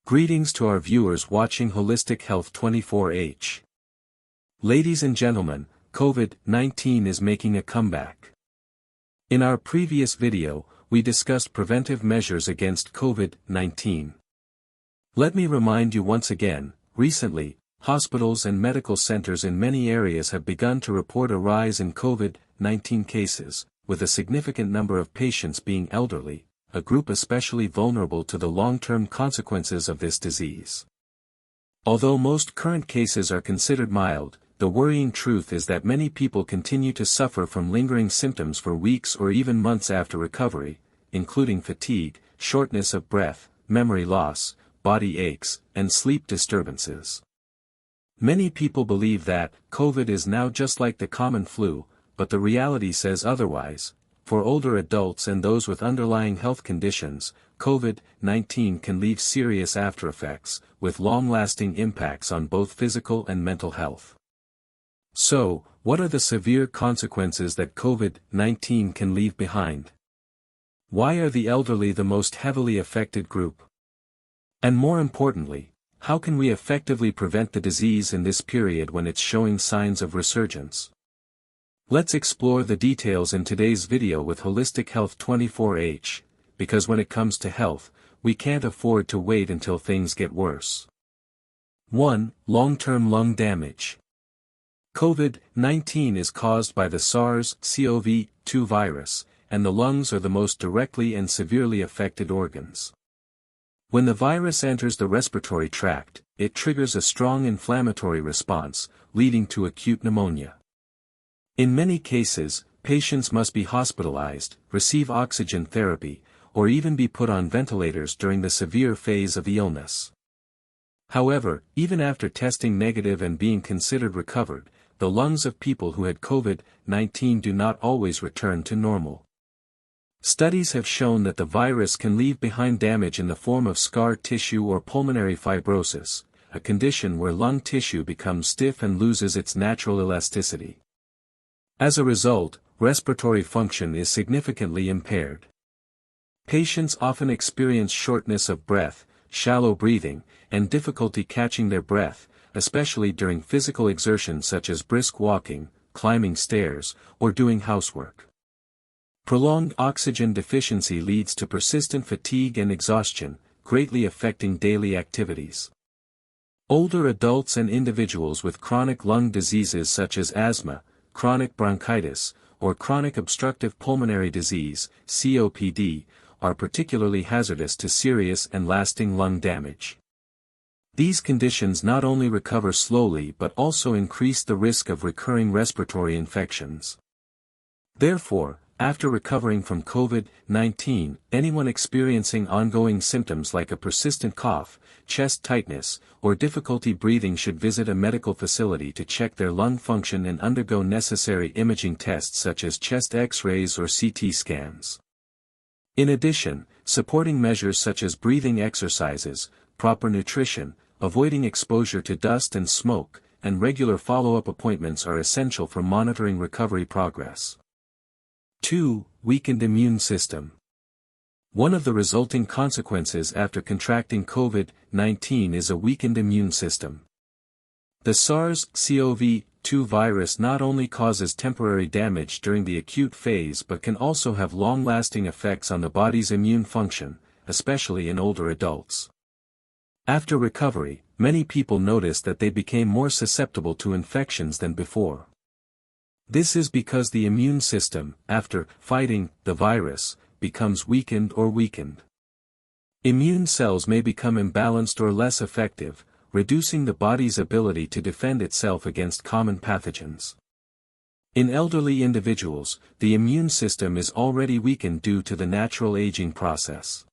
Greetings to our viewers watching Holistic Health 24H. Ladies and gentlemen, COVID-19 is making a comeback. In our previous video, we discussed preventive measures against COVID-19. Let me remind you once again, recently, hospitals and medical centers in many areas have begun to report a rise in COVID-19 cases, with a significant number of patients being elderly, a group especially vulnerable to the long-term consequences of this disease. Although most current cases are considered mild, the worrying truth is that many people continue to suffer from lingering symptoms for weeks or even months after recovery, including fatigue, shortness of breath, memory loss, body aches, and sleep disturbances. Many people believe that COVID is now just like the common flu, but the reality says otherwise. For older adults and those with underlying health conditions, COVID-19 can leave serious aftereffects, with long-lasting impacts on both physical and mental health. So, what are the severe consequences that COVID-19 can leave behind? Why are the elderly the most heavily affected group? And more importantly, how can we effectively prevent the disease in this period when it's showing signs of resurgence? Let's explore the details in today's video with Holistic Health 24H, because when it comes to health, we can't afford to wait until things get worse. 1. Long-term lung damage. COVID-19 is caused by the SARS-CoV-2 virus, and the lungs are the most directly and severely affected organs. When the virus enters the respiratory tract, it triggers a strong inflammatory response, leading to acute pneumonia. In many cases, patients must be hospitalized, receive oxygen therapy, or even be put on ventilators during the severe phase of the illness. However, even after testing negative and being considered recovered, the lungs of people who had COVID-19 do not always return to normal. Studies have shown that the virus can leave behind damage in the form of scar tissue or pulmonary fibrosis, a condition where lung tissue becomes stiff and loses its natural elasticity. As a result, respiratory function is significantly impaired. Patients often experience shortness of breath, shallow breathing, and difficulty catching their breath, especially during physical exertion such as brisk walking, climbing stairs, or doing housework. Prolonged oxygen deficiency leads to persistent fatigue and exhaustion, greatly affecting daily activities. Older adults and individuals with chronic lung diseases such as asthma, chronic bronchitis, or chronic obstructive pulmonary disease, COPD, are particularly hazardous to serious and lasting lung damage. These conditions not only recover slowly but also increase the risk of recurring respiratory infections. Therefore, after recovering from COVID-19, anyone experiencing ongoing symptoms like a persistent cough, chest tightness, or difficulty breathing should visit a medical facility to check their lung function and undergo necessary imaging tests such as chest X-rays or CT scans. In addition, supporting measures such as breathing exercises, proper nutrition, avoiding exposure to dust and smoke, and regular follow-up appointments are essential for monitoring recovery progress. 2. Weakened immune system. One of the resulting consequences after contracting COVID-19 is a weakened immune system. The SARS-CoV-2 virus not only causes temporary damage during the acute phase but can also have long-lasting effects on the body's immune function, especially in older adults. After recovery, many people noticed that they became more susceptible to infections than before. This is because the immune system, after fighting the virus, becomes weakened. Immune cells may become imbalanced or less effective, reducing the body's ability to defend itself against common pathogens. In elderly individuals, the immune system is already weakened due to the natural aging process.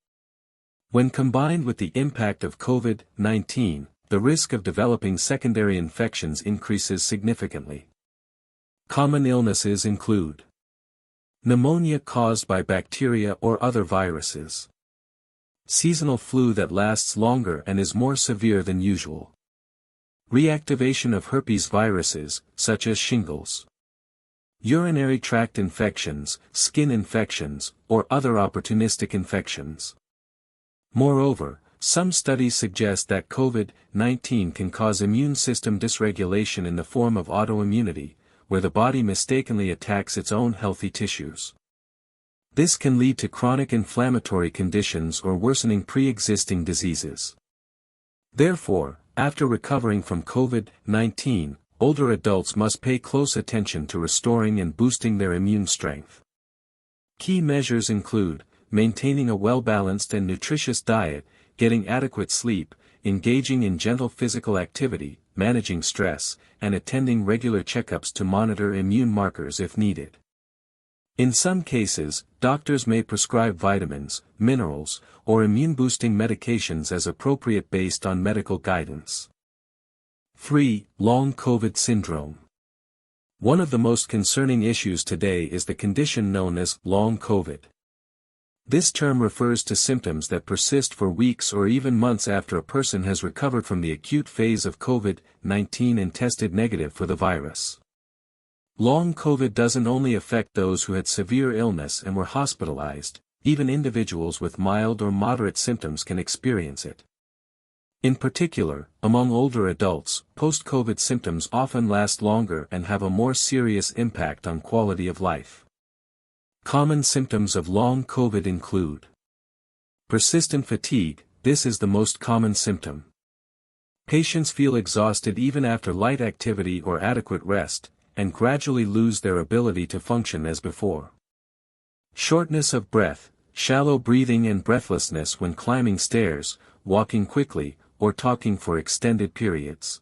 When combined with the impact of COVID-19, the risk of developing secondary infections increases significantly. Common illnesses include pneumonia caused by bacteria or other viruses, seasonal flu that lasts longer and is more severe than usual, reactivation of herpes viruses, such as shingles, urinary tract infections, skin infections, or other opportunistic infections. Moreover, Some studies suggest that COVID-19 can cause immune system dysregulation in the form of autoimmunity, where the body mistakenly attacks its own healthy tissues. This can lead to chronic inflammatory conditions or worsening pre-existing diseases. Therefore, after recovering from COVID-19, older adults must pay close attention to restoring and boosting their immune strength. Key measures include maintaining a well-balanced and nutritious diet, getting adequate sleep, engaging in gentle physical activity, managing stress, and attending regular checkups to monitor immune markers if needed. In some cases, doctors may prescribe vitamins, minerals, or immune-boosting medications as appropriate based on medical guidance. 3. Long COVID syndrome. One of the most concerning issues today is the condition known as long COVID. This term refers to symptoms that persist for weeks or even months after a person has recovered from the acute phase of COVID-19 and tested negative for the virus. Long COVID doesn't only affect those who had severe illness and were hospitalized, even individuals with mild or moderate symptoms can experience it. In particular, among older adults, post-COVID symptoms often last longer and have a more serious impact on quality of life. Common symptoms of long COVID include persistent fatigue. This is the most common symptom. Patients feel exhausted even after light activity or adequate rest, and gradually lose their ability to function as before. Shortness of breath, shallow breathing and breathlessness when climbing stairs, walking quickly, or talking for extended periods.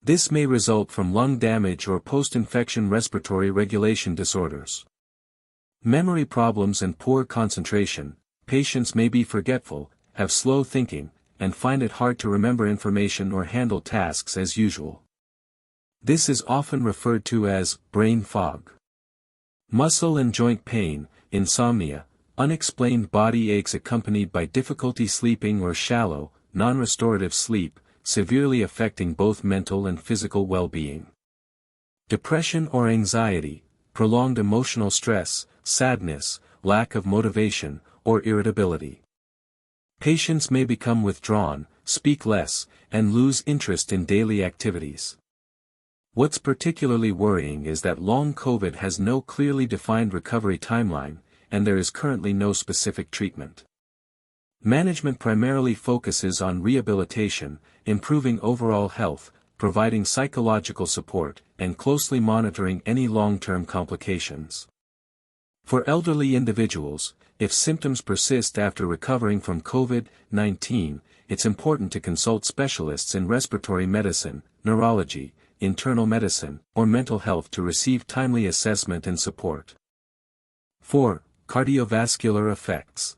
This may result from lung damage or post-infection respiratory regulation disorders. Memory problems and poor concentration. Patients may be forgetful, have slow thinking, and find it hard to remember information or handle tasks as usual. This is often referred to as brain fog. Muscle and joint pain, insomnia, unexplained body aches accompanied by difficulty sleeping or shallow, non-restorative sleep, severely affecting both mental and physical well-being. Depression or anxiety, prolonged emotional stress, sadness, lack of motivation, or irritability. Patients may become withdrawn, speak less, and lose interest in daily activities. What's particularly worrying is that long COVID has no clearly defined recovery timeline, and there is currently no specific treatment. Management primarily focuses on rehabilitation, improving overall health, providing psychological support, and closely monitoring any long-term complications. For elderly individuals, if symptoms persist after recovering from COVID-19, it's important to consult specialists in respiratory medicine, neurology, internal medicine, or mental health to receive timely assessment and support. 4. Cardiovascular effects.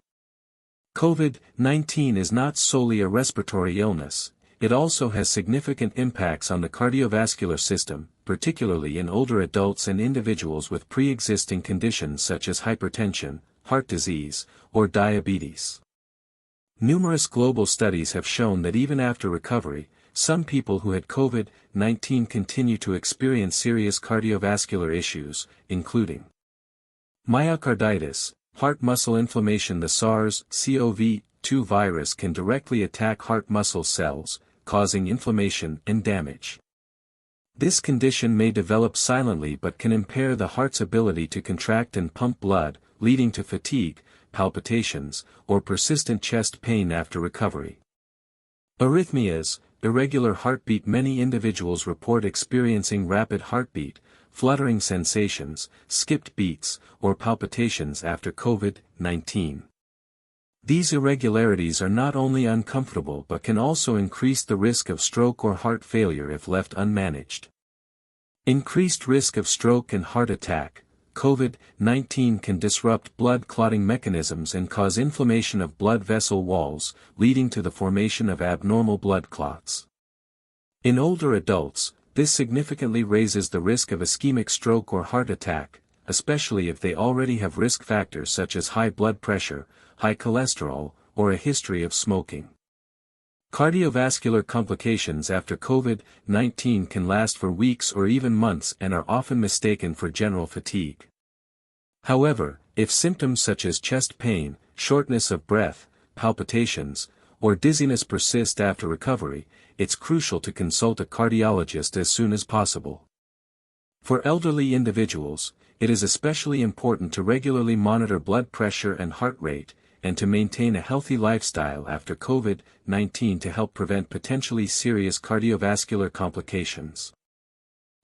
COVID-19 is not solely a respiratory illness, it also has significant impacts on the cardiovascular system, particularly in older adults and individuals with pre-existing conditions such as hypertension, heart disease, or diabetes. Numerous global studies have shown that even after recovery, some people who had COVID-19 continue to experience serious cardiovascular issues, including myocarditis, heart muscle inflammation. The SARS-CoV-2 virus can directly attack heart muscle cells, causing inflammation and damage. This condition may develop silently but can impair the heart's ability to contract and pump blood, leading to fatigue, palpitations, or persistent chest pain after recovery. Arrhythmias, irregular heartbeat. Many individuals report experiencing rapid heartbeat, fluttering sensations, skipped beats, or palpitations after COVID-19. These irregularities are not only uncomfortable but can also increase the risk of stroke or heart failure if left unmanaged. Increased risk of stroke and heart attack. COVID-19 can disrupt blood clotting mechanisms and cause inflammation of blood vessel walls, leading to the formation of abnormal blood clots. In older adults, this significantly raises the risk of ischemic stroke or heart attack, especially if they already have risk factors such as high blood pressure, high cholesterol, or a history of smoking. Cardiovascular complications after COVID-19 can last for weeks or even months and are often mistaken for general fatigue. However, if symptoms such as chest pain, shortness of breath, palpitations, or dizziness persist after recovery, it's crucial to consult a cardiologist as soon as possible. For elderly individuals, it is especially important to regularly monitor blood pressure and heart rate, and to maintain a healthy lifestyle after COVID-19 to help prevent potentially serious cardiovascular complications.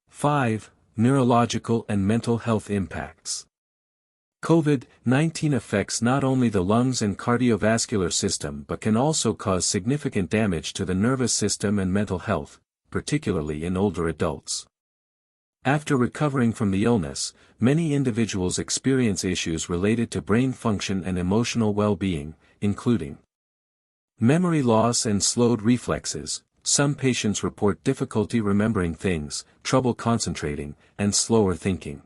5. Neurological and mental health impacts. COVID-19 affects not only the lungs and cardiovascular system but can also cause significant damage to the nervous system and mental health, particularly in older adults. After recovering from the illness, many individuals experience issues related to brain function and emotional well-being, including memory loss and slowed reflexes. Some patients report difficulty remembering things, trouble concentrating, and slower thinking.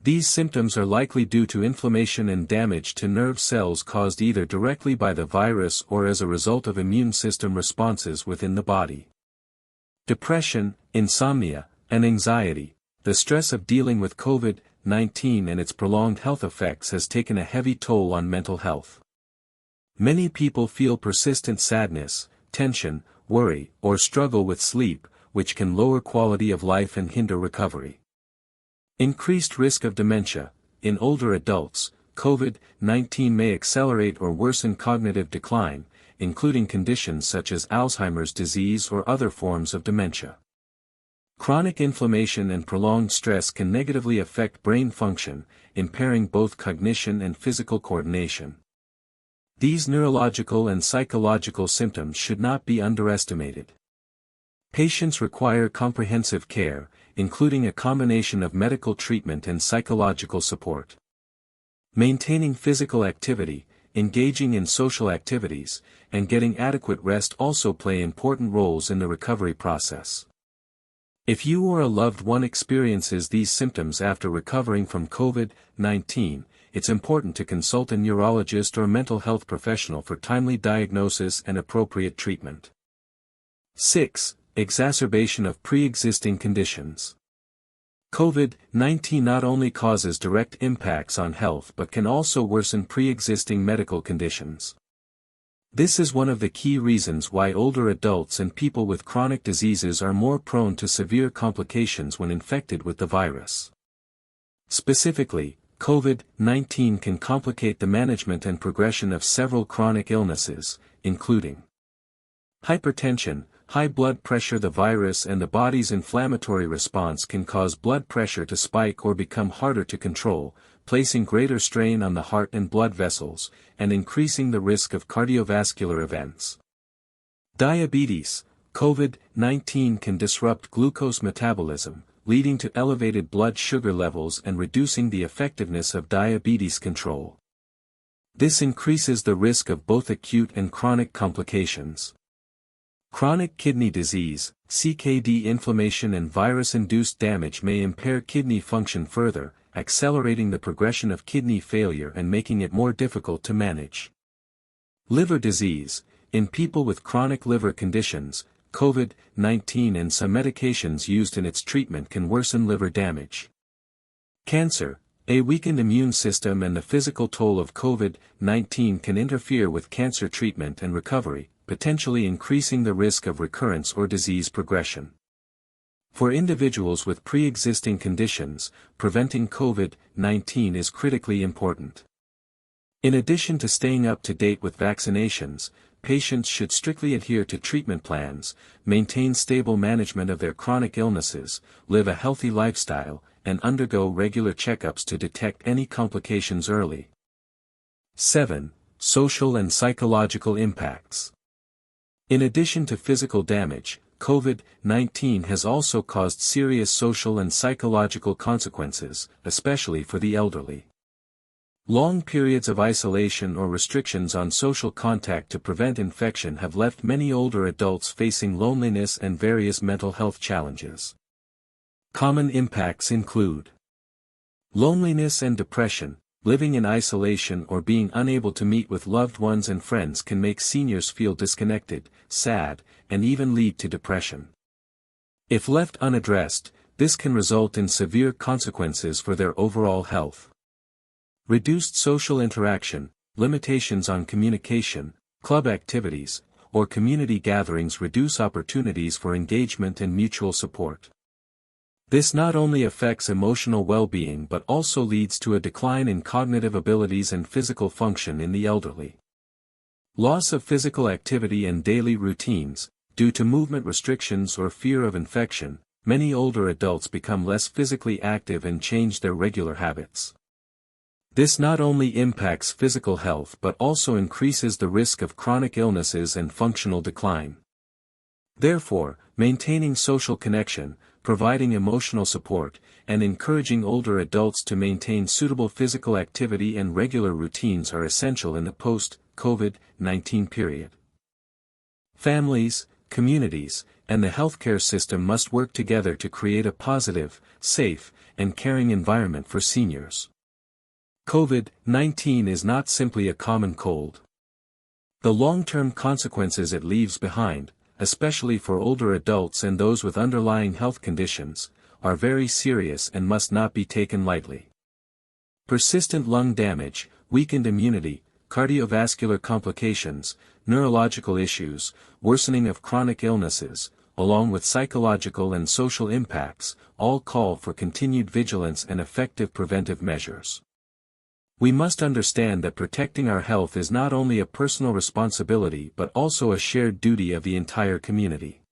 These symptoms are likely due to inflammation and damage to nerve cells caused either directly by the virus or as a result of immune system responses within the body. Depression, insomnia, and anxiety. The stress of dealing with COVID-19 and its prolonged health effects has taken a heavy toll on mental health. Many people feel persistent sadness, tension, worry, or struggle with sleep, which can lower quality of life and hinder recovery. Increased risk of dementia. In older adults, COVID-19 may accelerate or worsen cognitive decline, including conditions such as Alzheimer's disease or other forms of dementia. Chronic inflammation and prolonged stress can negatively affect brain function, impairing both cognition and physical coordination. These neurological and psychological symptoms should not be underestimated. Patients require comprehensive care, including a combination of medical treatment and psychological support. Maintaining physical activity, engaging in social activities, and getting adequate rest also play important roles in the recovery process. If you or a loved one experiences these symptoms after recovering from COVID-19, it's important to consult a neurologist or mental health professional for timely diagnosis and appropriate treatment. 6. Exacerbation of pre-existing conditions. COVID-19 not only causes direct impacts on health but can also worsen pre-existing medical conditions. This is one of the key reasons why older adults and people with chronic diseases are more prone to severe complications when infected with the virus. Specifically, COVID-19 can complicate the management and progression of several chronic illnesses, including hypertension, high blood pressure. The virus and the body's inflammatory response can cause blood pressure to spike or become harder to control, placing greater strain on the heart and blood vessels, and increasing the risk of cardiovascular events. Diabetes. COVID-19 can disrupt glucose metabolism, leading to elevated blood sugar levels and reducing the effectiveness of diabetes control. This increases the risk of both acute and chronic complications. Chronic kidney disease, CKD. Inflammation and virus-induced damage may impair kidney function further, accelerating the progression of kidney failure and making it more difficult to manage. Liver disease. In people with chronic liver conditions, COVID-19 and some medications used in its treatment can worsen liver damage. Cancer. A weakened immune system and the physical toll of COVID-19 can interfere with cancer treatment and recovery, potentially increasing the risk of recurrence or disease progression. For individuals with pre-existing conditions, preventing COVID-19 is critically important. In addition to staying up to date with vaccinations, patients should strictly adhere to treatment plans, maintain stable management of their chronic illnesses, live a healthy lifestyle, and undergo regular checkups to detect any complications early. 7. Social and psychological impacts. In addition to physical damage, COVID-19 has also caused serious social and psychological consequences, especially for the elderly. Long periods of isolation or restrictions on social contact to prevent infection have left many older adults facing loneliness and various mental health challenges. Common impacts include loneliness and depression. Living in isolation or being unable to meet with loved ones and friends can make seniors feel disconnected, sad, and even lead to depression. If left unaddressed, this can result in severe consequences for their overall health. Reduced social interaction. Limitations on communication, club activities, or community gatherings reduce opportunities for engagement and mutual support. This not only affects emotional well-being but also leads to a decline in cognitive abilities and physical function in the elderly. Loss of physical activity and daily routines. Due to movement restrictions or fear of infection, many older adults become less physically active and change their regular habits. This not only impacts physical health but also increases the risk of chronic illnesses and functional decline. Therefore, maintaining social connection, providing emotional support, and encouraging older adults to maintain suitable physical activity and regular routines are essential in the post-COVID-19 period. Families, communities, and the healthcare system must work together to create a positive, safe, and caring environment for seniors. COVID-19 is not simply a common cold. The long-term consequences it leaves behind, especially for older adults and those with underlying health conditions, are very serious and must not be taken lightly. Persistent lung damage, weakened immunity, cardiovascular complications, neurological issues, worsening of chronic illnesses, along with psychological and social impacts, all call for continued vigilance and effective preventive measures. We must understand that protecting our health is not only a personal responsibility but also a shared duty of the entire community.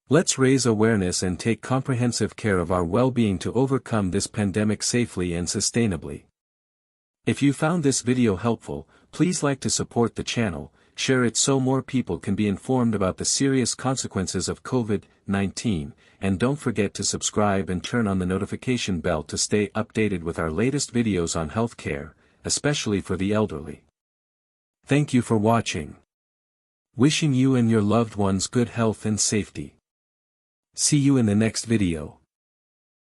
Let's raise awareness and take comprehensive care of our well-being to overcome this pandemic safely and sustainably. If you found this video helpful, please like to support the channel, share it so more people can be informed about the serious consequences of COVID-19, and don't forget to subscribe and turn on the notification bell to stay updated with our latest videos on healthcare, especially for the elderly. Thank you for watching. Wishing you and your loved ones good health and safety. See you in the next video.